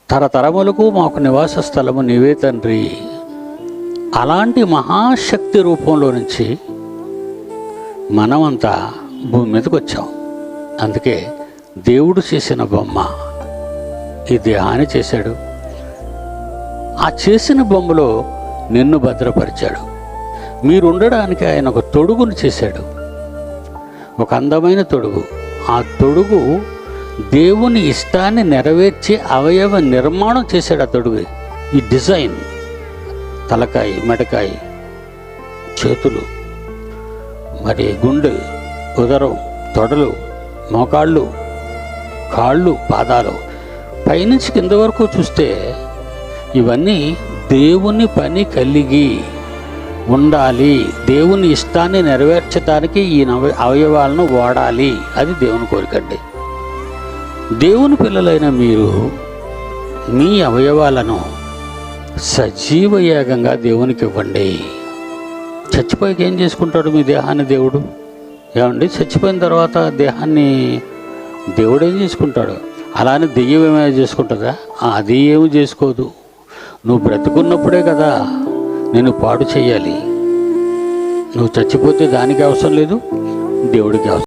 తరతరములకు మాకు నివాస స్థలము నీవే తండ్రి. అలాంటి మహాశక్తి రూపంలో నుంచి మనమంతా భూమి మీదకి వచ్చాం. అందుకే దేవుడు చేసిన బొమ్మ ఈ దేహాన్ని చేశాడు. ఆ చేసిన బొమ్మలో నిన్ను భద్రపరిచాడు. మీరుండడానికి ఆయన ఒక తొడుగును చేశాడు, ఒక అందమైన తొడుగు. ఆ తొడుగు దేవుని ఇష్టాన్ని నెరవేర్చే అవయవ నిర్మాణం చేశాడు. ఆ తొడుగు, ఈ డిజైన్, తలకాయ, మెడకాయ, చేతులు, మరి గుండె, ఉదరం, తొడలు, మోకాళ్ళు, కాళ్ళు, పాదాలు, పైనుంచి కింద వరకు చూస్తే ఇవన్నీ దేవుని పని కలిగి ఉండాలి. దేవుని ఇష్టాన్ని నెరవేర్చడానికి ఈ అవయవాలను వాడాలి. అది దేవుని కోరికండి. దేవుని పిల్లలైన మీరు మీ అవయవాలను సజీవ యాగంగా దేవునికి ఇవ్వండి. చచ్చిపోయాక ఏం చేసుకుంటాడు మీ దేహాన్ని దేవుడు? ఏమండి, చచ్చిపోయిన తర్వాత దేహాన్ని దేవుడు ఏం చేసుకుంటాడు? అలానే దెయ్యం ఏమైనా చేసుకుంటుందా? అది ఏమి చేసుకోదు. నువ్వు బ్రతుకున్నప్పుడే కదా నేను పాడు చేయాలి. నువ్వు చచ్చిపోతే దానికి అవసరం లేదు, దేవుడికి అవసరం.